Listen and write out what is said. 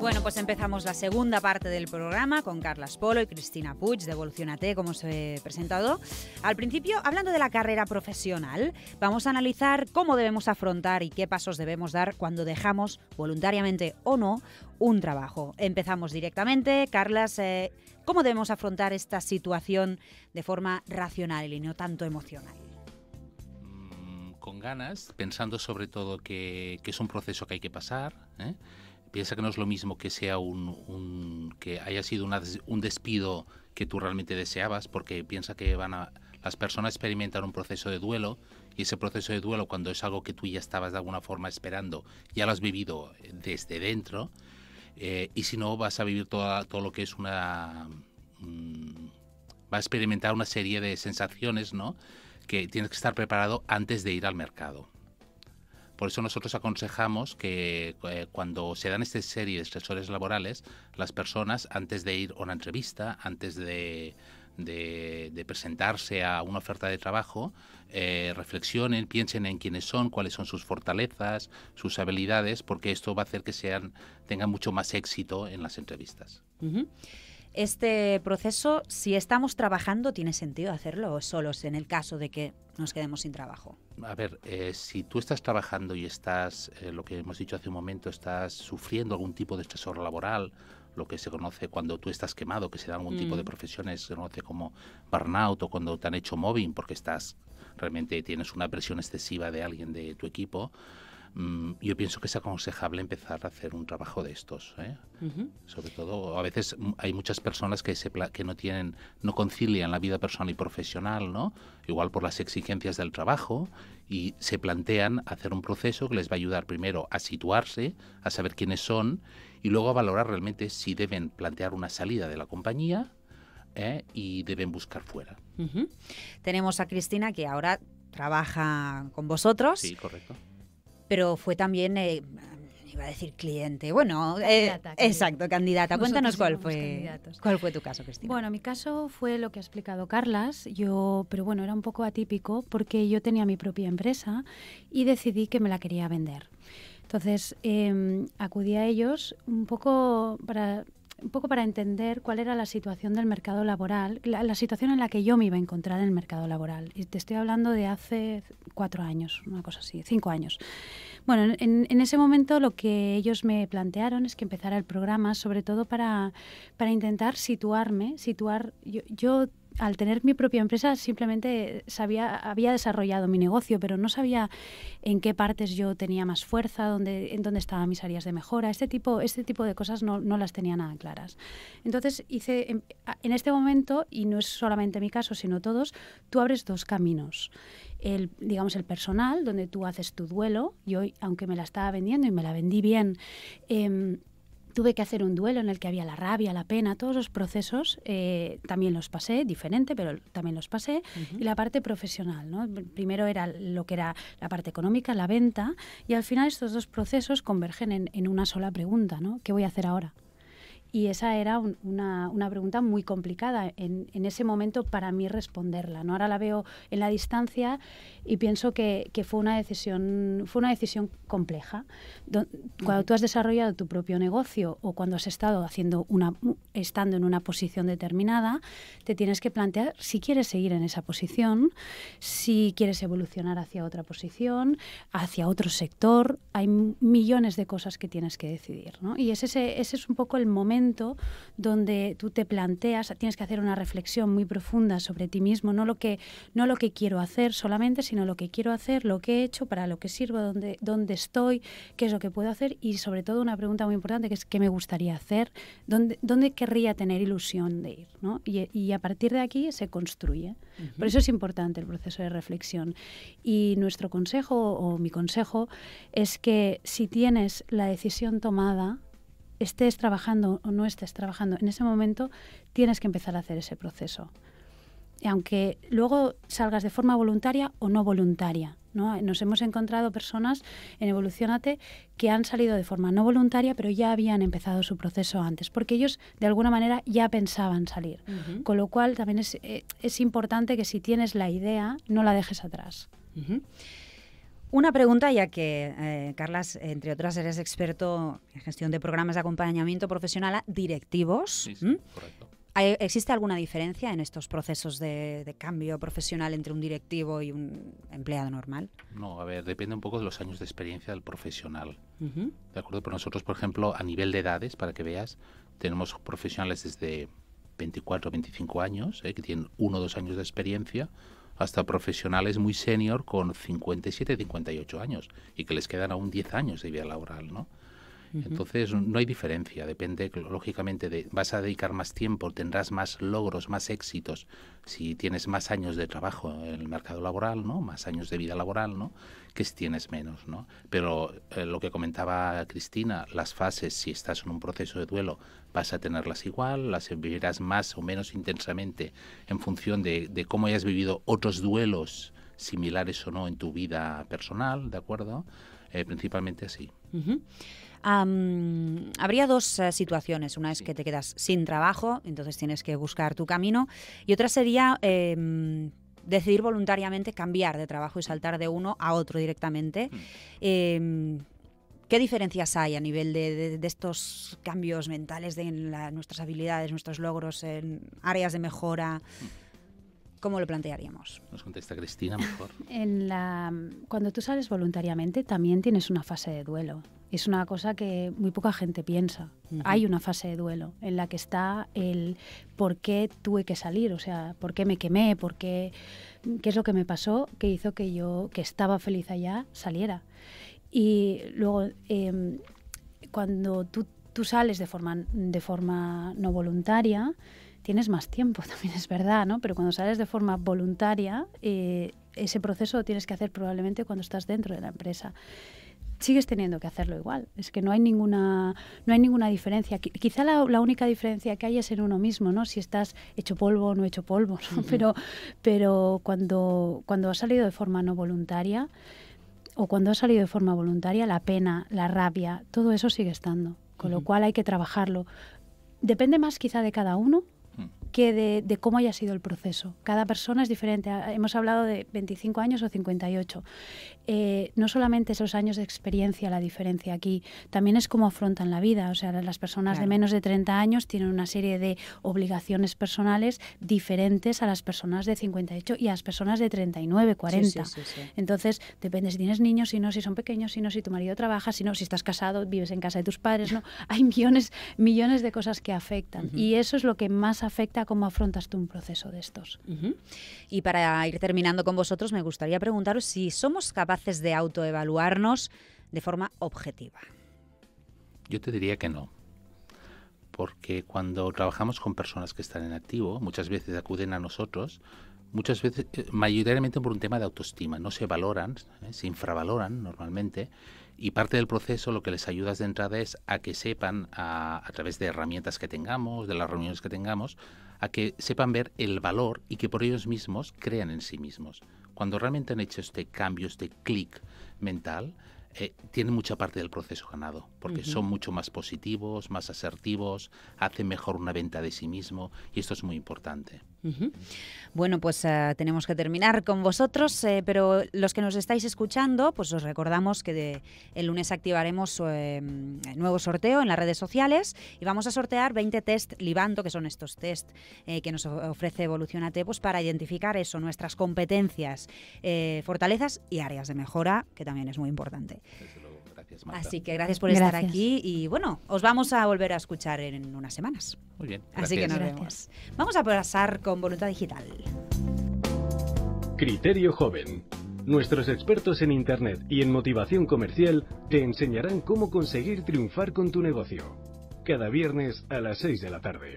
Bueno, pues empezamos la segunda parte del programa con Carla Espolo y Cristina Puig de Evolucionate, como os he presentado. Al principio, hablando de la carrera profesional, vamos a analizar cómo debemos afrontar y qué pasos debemos dar cuando dejamos, voluntariamente o no, un trabajo. Empezamos directamente. Carlas, ¿cómo debemos afrontar esta situación de forma racional y no tanto emocional? Con ganas, pensando sobre todo que es un proceso que hay que pasar, ¿eh? Piensa que no es lo mismo que sea que haya sido un despido que tú realmente deseabas, porque piensa que las personas experimentan un proceso de duelo, y ese proceso de duelo, cuando es algo que tú ya estabas de alguna forma esperando, ya lo has vivido desde dentro, y si no, vas a vivir todo lo que es va a experimentar una serie de sensaciones, ¿no?, que tienes que estar preparado antes de ir al mercado. Por eso nosotros aconsejamos que cuando se dan esta serie de estresores laborales, las personas, antes de ir a una entrevista, antes de presentarse a una oferta de trabajo, reflexionen, piensen en quiénes son, cuáles son sus fortalezas, sus habilidades, porque esto va a hacer que tengan mucho más éxito en las entrevistas. Uh-huh. Este proceso, si estamos trabajando, ¿tiene sentido hacerlo o solo en el caso de que nos quedemos sin trabajo? A ver, si tú estás trabajando y estás, lo que hemos dicho hace un momento, estás sufriendo algún tipo de estresor laboral, lo que se conoce cuando tú estás quemado, que se da algún tipo de profesiones, se conoce como burnout, o cuando te han hecho mobbing porque realmente tienes una presión excesiva de alguien de tu equipo, yo pienso que es aconsejable empezar a hacer un trabajo de estos, ¿eh? Uh-huh. Sobre todo, a veces hay muchas personas que no concilian la vida personal y profesional, ¿no? Igual por las exigencias del trabajo, y se plantean hacer un proceso que les va a ayudar primero a situarse, a saber quiénes son, y luego a valorar realmente si deben plantear una salida de la compañía, y deben buscar fuera. Uh-huh. Tenemos a Cristina, que ahora trabaja con vosotros. Sí, correcto. Pero fue también, iba a decir cliente, bueno, candidata. Exacto, candidata. Cuéntanos cuál fue tu caso, Cristina. Bueno, mi caso fue lo que ha explicado Carlas, pero bueno, era un poco atípico porque yo tenía mi propia empresa y decidí que me la quería vender. Entonces, acudí a ellos un poco para entender cuál era la situación del mercado laboral, la situación en la que yo me iba a encontrar en el mercado laboral. Y te estoy hablando de hace 4 años, una cosa así, 5 años. Bueno, en ese momento lo que ellos me plantearon es que empezara el programa, sobre todo para intentar yo al tener mi propia empresa simplemente había desarrollado mi negocio, pero no sabía en qué partes yo tenía más fuerza, en dónde estaban mis áreas de mejora. Este tipo de cosas no las tenía nada claras. Entonces hice, en este momento, y no es solamente mi caso, sino todos, tú abres 2 caminos. El personal, donde tú haces tu duelo. Yo, aunque me la estaba vendiendo y me la vendí bien, tuve que hacer un duelo en el que había la rabia, la pena, todos los procesos, también los pasé, diferente, pero también los pasé. Uh-huh. Y la parte profesional, ¿no? Primero era lo que era la parte económica, la venta, y al final estos 2 procesos convergen en una sola pregunta, ¿no? ¿Qué voy a hacer ahora? Y esa era una pregunta muy complicada en ese momento para mí responderla, ¿no? Ahora la veo en la distancia y pienso que fue una decisión compleja. Cuando tú has desarrollado tu propio negocio o cuando has estado estando en una posición determinada, te tienes que plantear si quieres seguir en esa posición, si quieres evolucionar hacia otra posición, hacia otro sector. Hay millones de cosas que tienes que decidir, ¿no? Y ese es un poco el momento donde tú te planteas, tienes que hacer una reflexión muy profunda sobre ti mismo, no lo que quiero hacer solamente, sino lo que quiero hacer, lo que he hecho, para lo que sirvo, dónde estoy, qué es lo que puedo hacer, y sobre todo una pregunta muy importante que es qué me gustaría hacer, dónde querría tener ilusión de ir, ¿no? Y a partir de aquí se construye. Uh-huh. Por eso es importante el proceso de reflexión. Y nuestro consejo, o mi consejo, es que si tienes la decisión tomada, estés trabajando o no estés trabajando, en ese momento tienes que empezar a hacer ese proceso. Y aunque luego salgas de forma voluntaria o no voluntaria, ¿no? Nos hemos encontrado personas en Evolucionate que han salido de forma no voluntaria, pero ya habían empezado su proceso antes, porque ellos de alguna manera ya pensaban salir. Uh-huh. Con lo cual también es importante que si tienes la idea, no la dejes atrás. Uh-huh. Una pregunta, ya que, Carlas, entre otras, eres experto en gestión de programas de acompañamiento profesional a directivos. Sí, correcto. ¿Existe alguna diferencia en estos procesos de cambio profesional entre un directivo y un empleado normal? No, a ver, depende un poco de los años de experiencia del profesional. ¿De acuerdo? Pero nosotros, por ejemplo, a nivel de edades, para que veas, tenemos profesionales desde 24 o 25 años, que tienen 1 o 2 años de experiencia, hasta profesionales muy senior con 57, 58 años y que les quedan aún 10 años de vida laboral, ¿no? Entonces no hay diferencia, depende lógicamente vas a dedicar más tiempo, tendrás más logros, más éxitos si tienes más años de trabajo en el mercado laboral, ¿no? Más años de vida laboral, ¿no? Que si tienes menos, ¿no? Pero lo que comentaba Cristina, las fases, si estás en un proceso de duelo, vas a tenerlas igual, las vivirás más o menos intensamente en función de cómo hayas vivido otros duelos similares o no en tu vida personal, ¿de acuerdo? Principalmente así. Habría 2 situaciones. Una es que te quedas sin trabajo, entonces tienes que buscar tu camino. Y otra sería decidir voluntariamente cambiar de trabajo y saltar de uno a otro directamente. ¿Qué diferencias hay a nivel de estos cambios mentales, de nuestras habilidades, nuestros logros, en áreas de mejora? ¿Cómo lo plantearíamos? Nos contesta Cristina mejor. Cuando tú sales voluntariamente también tienes una fase de duelo. Es una cosa que muy poca gente piensa. Hay una fase de duelo en la que está el por qué tuve que salir, o sea, por qué me quemé, qué es lo que me pasó que hizo que yo, que estaba feliz allá, saliera. Y luego, cuando tú sales de forma no voluntaria, tienes más tiempo, también es verdad, ¿no? Pero cuando sales de forma voluntaria, ese proceso lo tienes que hacer probablemente cuando estás dentro de la empresa. Sigues teniendo que hacerlo igual. Es que no hay ninguna diferencia. Quizá la única diferencia que hay es en uno mismo, ¿no? Si estás hecho polvo o no hecho polvo, ¿no? Pero cuando has salido de forma no voluntaria o cuando has salido de forma voluntaria, la pena, la rabia, todo eso sigue estando. Con lo cual hay que trabajarlo. Depende más quizá de cada uno que de cómo haya sido el proceso. Cada persona es diferente. Hemos hablado de 25 años o 58. No solamente esos años de experiencia la diferencia aquí, también es cómo afrontan la vida. O sea, las personas de menos de 30 años tienen una serie de obligaciones personales diferentes a las personas de 58 y a las personas de 39, 40. Sí. Entonces, depende si tienes niños, si no, si son pequeños, si no, si tu marido trabaja, si no, si estás casado, vives en casa de tus padres, ¿no? Hay millones de cosas que afectan. Y eso es lo que más afecta a cómo afrontas tú un proceso de estos. Y para ir terminando con vosotros, me gustaría preguntaros si somos capaces de autoevaluarnos de forma objetiva. Yo te diría que no. Porque cuando trabajamos con personas que están en activo, muchas veces acuden a nosotros, muchas veces, mayoritariamente por un tema de autoestima. No se valoran, se infravaloran normalmente. Y parte del proceso lo que les ayudas de entrada es a que sepan, a través de herramientas que tengamos, de las reuniones que tengamos, a que sepan ver el valor y que por ellos mismos crean en sí mismos. Cuando realmente han hecho este cambio, este clic mental, tienen mucha parte del proceso ganado, porque son mucho más positivos, más asertivos, hacen mejor una venta de sí mismo y esto es muy importante. Bueno, pues tenemos que terminar con vosotros, pero los que nos estáis escuchando, pues os recordamos que el lunes activaremos el nuevo sorteo en las redes sociales y vamos a sortear 20 test Libanto, que son estos test que nos ofrece Evolucionate, pues para identificar eso, nuestras competencias, fortalezas y áreas de mejora, que también es muy importante. Desde luego, gracias, Marta. Así que gracias por estar aquí y bueno, os vamos a volver a escuchar en unas semanas. Muy bien, gracias. Así que nos vemos. Vamos a pasar con Voluntad Digital. Criterio Joven. Nuestros expertos en Internet y en motivación comercial te enseñarán cómo conseguir triunfar con tu negocio. Cada viernes a las 6 de la tarde.